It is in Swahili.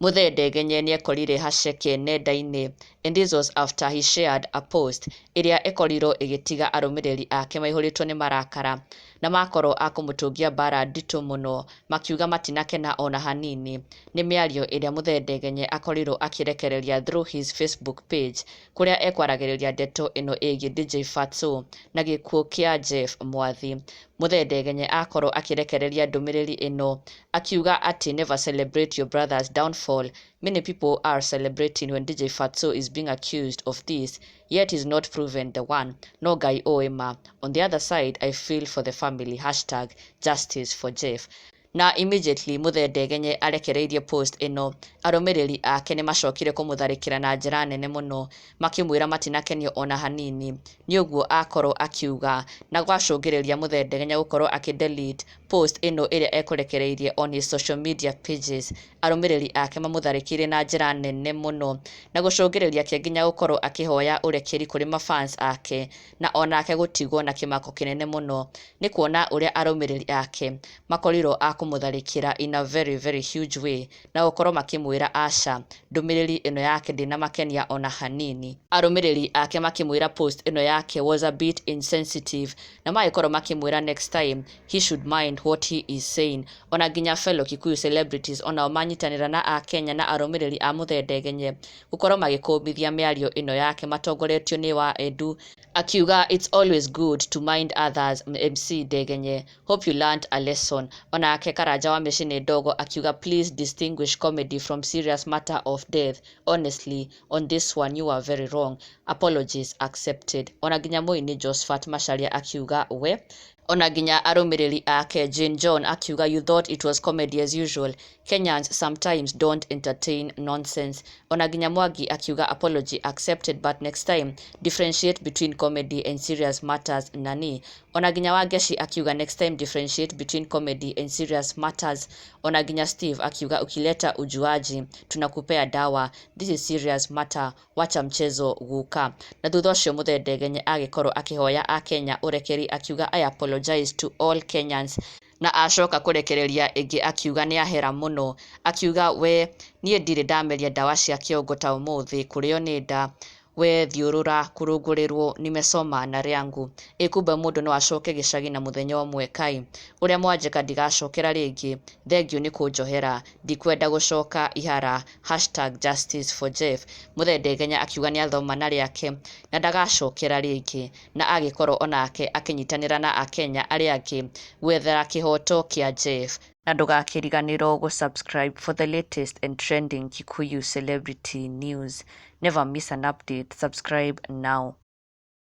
Muthee Ndegenye niekorire haceke nenda-inĩ, and this was after he shared a post ĩrĩa ĩkorirwo ĩgĩtiga arũmĩrĩri ake maihũrĩtwo nĩ marakara na makorwo akũmũtũngia mbara nditũ mũno, makiuga matinakena ona hanini nĩ mĩario ĩrĩa Muthee Ndegenye akorirwo akĩrekereria through his Facebook page, kũrĩa ekwaragĩrĩria ndeto ĩno ĩgiĩ DJ Fatxo na gĩkuũ kĩa Jeff Muthee. Muthee Ndegenye akorwo akĩrekereria ndũmĩrĩri ĩno akiuga atĩ never celebrate your brother's downfall. Many people are celebrating when DJ Fatxo is being accused of this, yet he's not proven the one. No guy oema. On the other side, I feel for the family. #justice for Jeff. Na immediately Muthee Ndegenye arekereirie post ĩno, arũmĩrĩri ake nĩ macokire kũmũtharĩkĩra na njĩra nene mũno, makĩmwĩra matinakenio ona hanini nĩ ũguo akorwo akiuga, na gwacũngĩrĩria Muthee Ndegenye gũkorwo akĩdelete post ĩno ĩrĩa ekũrekereirie on his social media pages. Arũmĩrĩri ake mamũtharĩkĩire na njĩra nene mũno na gũcũngĩrĩria ke nginya gũkorwo akĩhoya ũrekeri kũrĩ mafans ake, na onake gũtigwo na kĩmako kĩnene mũno nĩ kuona ũrĩa arũmĩrĩri ake makorirwo kũmũtharĩkĩra in a very very huge way, na gũkorwo makĩmwĩra aca, ndũmĩrĩri ĩno yake ndĩnamakenia ona hanini. Arũmĩrĩri ake makĩmwĩra post ĩno yake was a bit insensitive, na magĩkorwo makĩmwĩra next time he should mind what he is saying. Ona nginya fellow Kikuyu celebrities onao manyitanĩra na Akenya na arũmĩrĩri a Muthee Ndegenye gũkorwo magĩkũmithia mĩario ĩno yake matongoretio nĩ wa Edu, akiuga it's always good to mind others. MC Ndegenye, hope you learned a lesson. Onake Karanja wa Mĩciĩ Ndogo akiuga please distinguish comedy from serious matter of death. Honestly, on this one you are very wrong. Apologies accepted. Ona nginya mũini Josephat Macharia akiuga we. Ona nginya arũmĩrĩri ake Jane John akiuga you thought it was comedy as usual. Kenyans sometimes don't entertain nonsense. Ona nginya Mwangi akiuga apology accepted but next time differentiate between comedy and serious matters nani. Ona nginya Wangeci akiuga next time differentiate between comedy and serious matters. Ona nginya Steve akiuga ukileta ujuaji tunakupea dawa, this is serious matter, wacha mchezo guka. Na thutha ũcio Muthee Ndegenye agĩkorwo akĩhoya Akenya ũrekeri akiuga I apologize to all Kenyans, na acoka kũrekereria ĩngĩ akiuga nĩ ahera mũno, akiuga we niĩ ndirĩ ndameria ndawa cia kĩongo ta ũmũthĩ, kũrĩo nĩ nda, we thiũrũra kũrũngũrĩrwo nimesoma na rĩangu. Kumbe mũndũ no acoke gĩcagi na mũthenya ũmwe kai. Ũrĩa mwanjĩka ndigacokera rĩngĩ, thengiũ nĩ kũnjohera, ndikwenda gũcoka ihara, #justice for Jeff. Muthee Ndegenye akiuga nĩ athoma na rĩake na ndagacokera rĩngĩ, na agĩkorwo onake akĩnyitanĩra na Akenya arĩa angĩ gwethera kĩhoto kĩa Jeff. Na ndũgakĩriganĩrwo gũsubscribe for the latest and trending Kikuyu celebrity news. Never miss an update. Subscribe now.